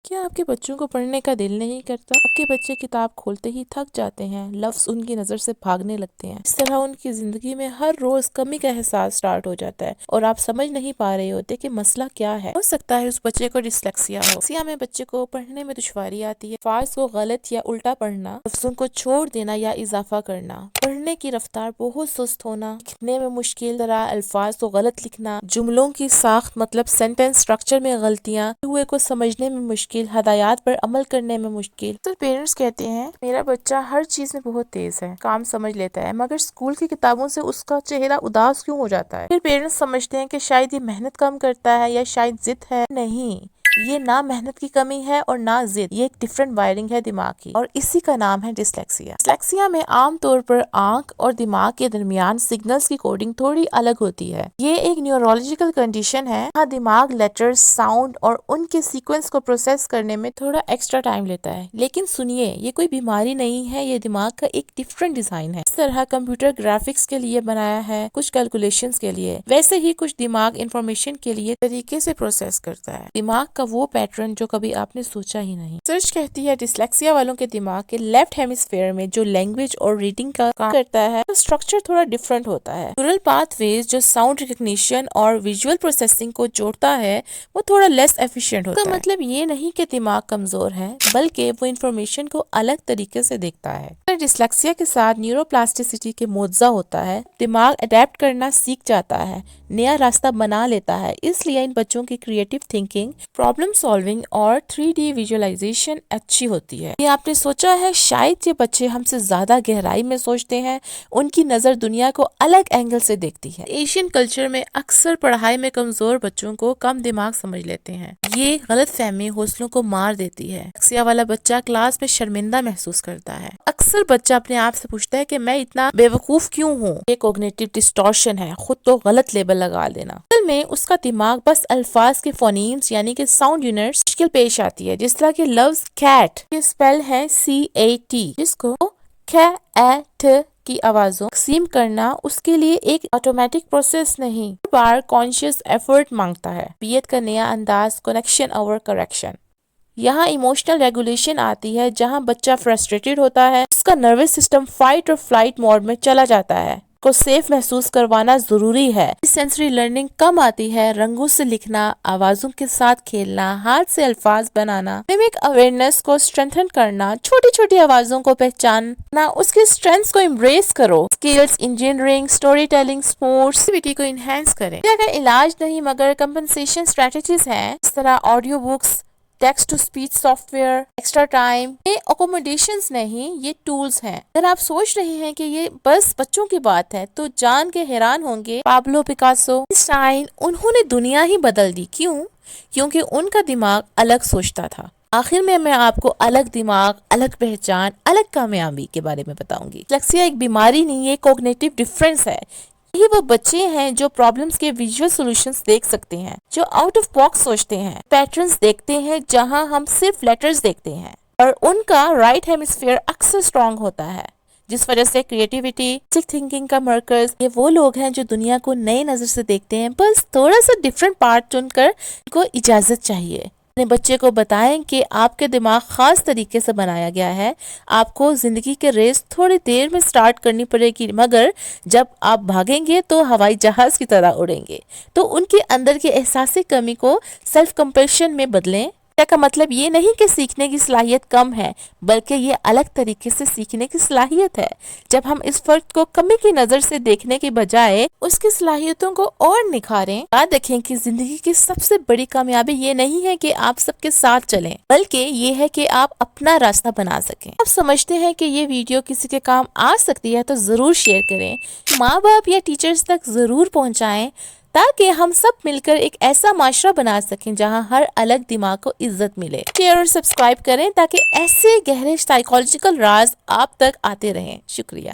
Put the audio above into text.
کیا آپ کے بچوں کو پڑھنے کا دل نہیں کرتا؟ آپ کے بچے کتاب کھولتے ہی تھک جاتے ہیں، لفظ ان کی نظر سے بھاگنے لگتے ہیں، اس طرح ان کی زندگی میں ہر روز کمی کا احساس سٹارٹ ہو جاتا ہے اور آپ سمجھ نہیں پا رہے ہوتے کہ مسئلہ کیا ہے۔ ہو سکتا ہے اس بچے کو ڈسلیکسیا ہو۔ ڈسلیکسیا میں بچے کو پڑھنے میں دشواری آتی ہے، الفاظ کو غلط یا الٹا پڑھنا، لفظوں کو چھوڑ دینا یا اضافہ کرنا، پڑھنے کی رفتار بہت سست ہونا، لکھنے میں مشکل طرح الفاظ کو غلط لکھنا، جملوں کی ساخت مطلب سینٹینس سٹرکچر میں غلطیاں، ہوئے کو سمجھنے میں مشکل، ہدایات پر عمل کرنے میں مشکل۔ تو پیرنٹس کہتے ہیں میرا بچہ ہر چیز میں بہت تیز ہے، کام سمجھ لیتا ہے، مگر اسکول کی کتابوں سے اس کا چہرہ اداس کیوں ہو جاتا ہے؟ پھر پیرنٹس سمجھتے ہیں کہ شاید یہ محنت کم کرتا ہے یا شاید ضد ہے۔ نہیں، یہ نہ محنت کی کمی ہے اور نہ ضد، یہ ایک ڈیفرنٹ وائرنگ ہے دماغ کی، اور اسی کا نام ہے ڈسلیکسیا۔ ڈسلیکسیا میں عام طور پر آنکھ اور دماغ کے درمیان سگنلز کی کوڈنگ تھوڑی الگ ہوتی ہے۔ یہ ایک نیورولوجیکل کنڈیشن ہے جہاں دماغ لیٹرز، ساؤنڈ اور ان کے سیکوینس کو پروسیس کرنے میں تھوڑا ایکسٹرا ٹائم لیتا ہے۔ لیکن سنیے، یہ کوئی بیماری نہیں ہے، یہ دماغ کا ایک ڈیفرنٹ ڈیزائن ہے۔ اس طرح کمپیوٹر گرافکس کے لیے بنایا ہے، کچھ کیلکولیشنز کے لیے، ویسے ہی کچھ دماغ انفارمیشن کے لیے طریقے سے پروسیس کرتا ہے۔ دماغ کا وہ پیٹرن جو کبھی آپ نے سوچا ہی نہیں۔ ریسرچ کہتی ہے ڈسلیکسیا والوں کے دماغ کے لیفٹ ہیمسفیئر میں جو لینگویج اور ریڈنگ کا کام کرتا ہے، تو اسٹرکچر تھوڑا ڈیفرنٹ ہوتا ہے۔ نیورل پاتھ ویز جو ساؤنڈ ریکگنیشن اور ویژول پروسیسنگ کو جوڑتا ہے، وہ تھوڑا لیس ایفیشینٹ ہوتا ہے۔ اس کا مطلب یہ نہیں کہ دماغ کمزور ہے، بلکہ وہ انفارمیشن کو الگ طریقے سے دیکھتا ہے۔ ڈسلیکسیا کے ساتھ نیورو پلاسٹیسٹی کے معجزہ ہوتا ہے، دماغ اڈیپٹ کرنا سیکھ جاتا ہے، نیا راستہ بنا لیتا ہے، اس لیے ان بچوں کی کریٹو تھنکنگ، پرابلم سالونگ اور 3D ویژولائزیشن اچھی ہوتی ہے۔ یہ آپ نے سوچا ہے شاید یہ بچے ہم سے زیادہ گہرائی میں سوچتے ہیں، ان کی نظر دنیا کو الگ اینگل سے دیکھتی ہے۔ ایشین کلچر میں اکثر پڑھائی میں کمزور بچوں کو کم دماغ سمجھ لیتے ہیں، یہ غلط فہمی حوصلوں کو مار دیتی ہے۔ ڈسلیکسیا والا بچہ کلاس میں شرمندہ محسوس کرتا ہے، اکثر بچہ اپنے آپ سے پوچھتا ہے کہ میں اتنا بے وقوف کیوں ہوں۔ یہ کوگنیٹو ڈسٹورشن ہے، خود تو غلط لیبل لگا دینا۔ اصل میں اس کا دماغ بس الفاظ کے فونیمز یعنی کہ ساؤنڈ یونٹس مشکل پیش آتی ہے، جس طرح کہ لفظ کیٹ کے سپیل ہے CAT، جس کو ٹ کی آوازوں تقسیم کرنا اس کے لیے ایک آٹومیٹک پروسیس نہیں، ہر بار کانشیس ایفرٹ مانگتا ہے۔ تربیت کا نیا انداز کنیکشن اوور کریکشن۔ یہاں ایموشنل ریگولیشن آتی ہے، جہاں بچہ فرسٹریٹڈ ہوتا ہے، اس کا نروس سسٹم فائٹ اور فلائٹ موڈ میں چلا جاتا ہے، کو سیف محسوس کروانا ضروری ہے۔ سینسری لرننگ کم آتی ہے، رنگوں سے لکھنا، آوازوں کے ساتھ کھیلنا، ہاتھ سے الفاظ بنانا، میمک اویئرنیس کو اسٹرینتھن کرنا، چھوٹی چھوٹی آوازوں کو پہچاننا، اس کی اسٹرینتھس کو امبریس کرو، skills, engineering, story telling, sports, activity کو انہینس کریں۔ یہ اگر علاج نہیں مگر کمپنسیشن اسٹریٹجیز ہیں، اس طرح audio books, text to speech software, extra time, یہ اکوموڈیشنز نہیں، یہ ٹولز ہیں۔ اگر آپ سوچ رہے ہیں کہ یہ بس بچوں کی بات ہے تو جان کے حیران ہوں گے پابلو پکاسو، آئنسٹائن، انہوں نے دنیا ہی بدل دی۔ کیوں؟ کیونکہ ان کا دماغ الگ سوچتا تھا۔ آخر میں آپ کو الگ دماغ، الگ پہچان، الگ کامیابی کے بارے میں بتاؤں گی۔ ڈسلیکسیا ایک بیماری نہیں، یہ کوگنیٹو ڈیفرنس ہے۔ یہی وہ بچے ہیں جو پرابلمز کے ویژول سولوشنز دیکھ سکتے ہیں، جو آؤٹ آف باکس سوچتے ہیں، پیٹرنز دیکھتے ہیں جہاں ہم صرف لیٹرز دیکھتے ہیں، اور ان کا رائٹ ہیمسفیئر اکثر اسٹرانگ ہوتا ہے، جس وجہ سے کریٹیویٹی، تھنکنگ کا مرکز۔ یہ وہ لوگ ہیں جو دنیا کو نئے نظر سے دیکھتے ہیں، بس تھوڑا سا ڈیفرنٹ پارٹ چن کر ان کو اجازت چاہیے۔ اپنے بچے کو بتائیں کہ آپ کے دماغ خاص طریقے سے بنایا گیا ہے، آپ کو زندگی کے ریس تھوڑی دیر میں سٹارٹ کرنی پڑے گی، مگر جب آپ بھاگیں گے تو ہوائی جہاز کی طرح اڑیں گے۔ تو ان کے اندر کے احساسی کمی کو سیلف کمپیشن میں بدلیں۔ کا مطلب یہ نہیں کہ سیکھنے کی صلاحیت کم ہے، بلکہ یہ الگ طریقے سے سیکھنے کی صلاحیت ہے۔ جب ہم اس فرد کو کمی کی نظر سے دیکھنے کے بجائے اس کی صلاحیتوں کو اور نکھاریں، یاد رکھیں کہ زندگی کی سب سے بڑی کامیابی یہ نہیں ہے کہ آپ سب کے ساتھ چلیں، بلکہ یہ ہے کہ آپ اپنا راستہ بنا سکیں۔ آپ سمجھتے ہیں کہ یہ ویڈیو کسی کے کام آ سکتی ہے تو ضرور شیئر کریں، ماں باپ یا ٹیچرز تک ضرور پہنچائیں، تاکہ ہم سب مل کر ایک ایسا معاشرہ بنا سکیں جہاں ہر الگ دماغ کو عزت ملے۔ شیئر اور سبسکرائب کریں تاکہ ایسے گہرے سائیکالوجیکل راز آپ تک آتے رہیں۔ شکریہ۔